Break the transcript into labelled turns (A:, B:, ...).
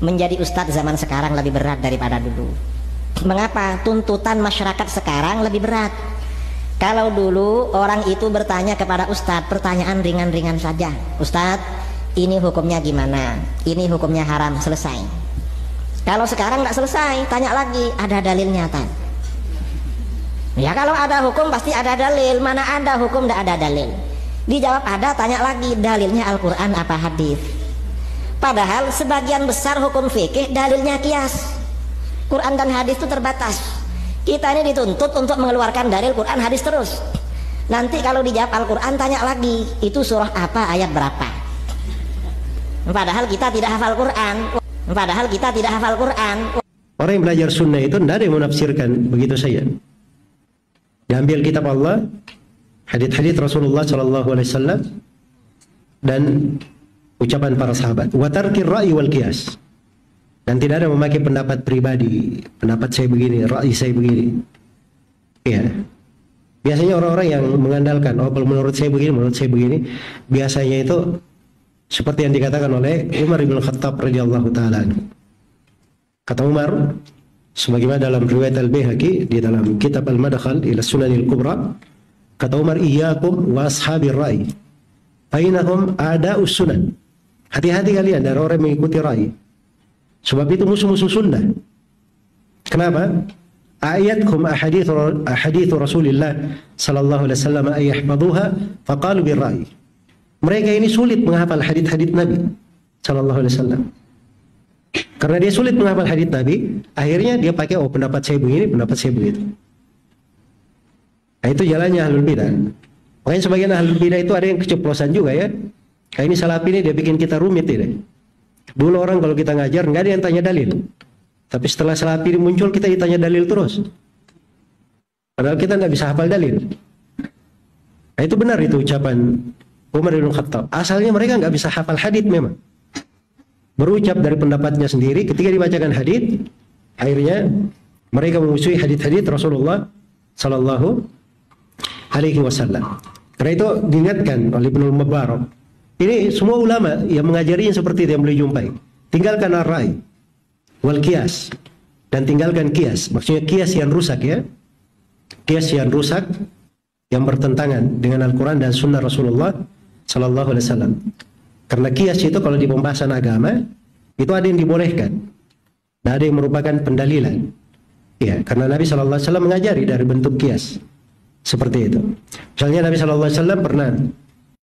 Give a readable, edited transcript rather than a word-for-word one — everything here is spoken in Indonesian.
A: menjadi ustadz zaman sekarang lebih berat daripada dulu. Mengapa? Tuntutan masyarakat sekarang lebih berat. Kalau dulu orang itu bertanya kepada ustadz pertanyaan ringan-ringan saja, ustadz ini hukumnya gimana, ini hukumnya haram, selesai. Kalau sekarang nggak selesai, tanya lagi, ada dalilnya tak? Ya kalau ada hukum pasti ada dalil. Mana ada hukum tidak ada dalil? Dijawab ada, tanya lagi, dalilnya Al-Quran apa hadis? Padahal sebagian besar hukum fikih dalilnya kias. Quran dan hadis itu terbatas. Kita ini dituntut untuk mengeluarkan dalil Quran hadis terus. Nanti kalau dijawab Al-Quran tanya lagi, itu surah apa, ayat berapa? Padahal kita tidak hafal Quran. Padahal kita tidak hafal Quran.
B: Orang yang belajar sunnah itu tidak ada yang menafsirkan begitu saja. Diambil kitab Allah, hadits-hadits Rasulullah SAW, dan ucapan para sahabat. Wa tarkir ra'yi wal qiyas. Dan tidak ada memakai pendapat pribadi, pendapat saya begini, ra'yi saya begini. Ya. Biasanya orang-orang yang mengandalkan, oh kalau menurut saya begini, biasanya itu seperti yang dikatakan oleh Umar bin Khattab radhiyallahu taala. Kata Umar, sebagaimana dalam riwayat Al-Baihaqi di dalam kitab Al-Madkhal ila Sunanil Kubra, kata Umar, iyyakum wa ashabir ra'i, fainahum a'da'us sunan. Hati-hati kalian dari orang yang mengikuti ra'i. Sebab itu musuh-musuh sunnah. Kenapa? Ayatkum ahadithu Rasulillah sallallahu alaihi wasallam ayahfaduha faqalu birra'i. Mereka ini sulit menghafal hadits-hadits Nabi sallallahu alaihi wasallam. Karena dia sulit menghafal hadits Nabi, akhirnya dia pakai pendapat saya begini, pendapat saya begitu. Nah, itu jalannya ahlul bidah. Makanya sebagian ahlul bidah itu ada yang keceplosan juga ya. Kayak ini Salafi ini dia bikin kita rumit ini. Dulu orang kalau kita ngajar nggak ada yang tanya dalil, tapi setelah Salafi muncul kita ditanya dalil terus. Padahal kita nggak bisa hafal dalil. Nah, itu benar itu ucapan Umar bin Khattab. Asalnya mereka nggak bisa hafal hadits memang. Berucap dari pendapatnya sendiri. Ketika dibacakan hadits, akhirnya mereka memusuhi hadits-hadits Rasulullah Sallallahu Alaihi Wasallam. Karena itu diingatkan oleh Ibnul Mubarak. Ini semua ulama yang mengajarinya seperti itu yang boleh jumpai. Tinggalkan ar-rai wal qiyas, dan tinggalkan qiyas. Maksudnya qiyas yang rusak ya. Qiyas yang rusak yang bertentangan dengan Al-Quran dan Sunnah Rasulullah Sallallahu Alaihi Wasallam. Karena qiyas itu kalau di pembahasan agama itu ada yang dibolehkan, dan ada yang merupakan pendalilan. Ya, karena Nabi Sallallahu Alaihi Wasallam mengajari dari bentuk qiyas seperti itu. Misalnya Nabi Sallallahu Alaihi Wasallam pernah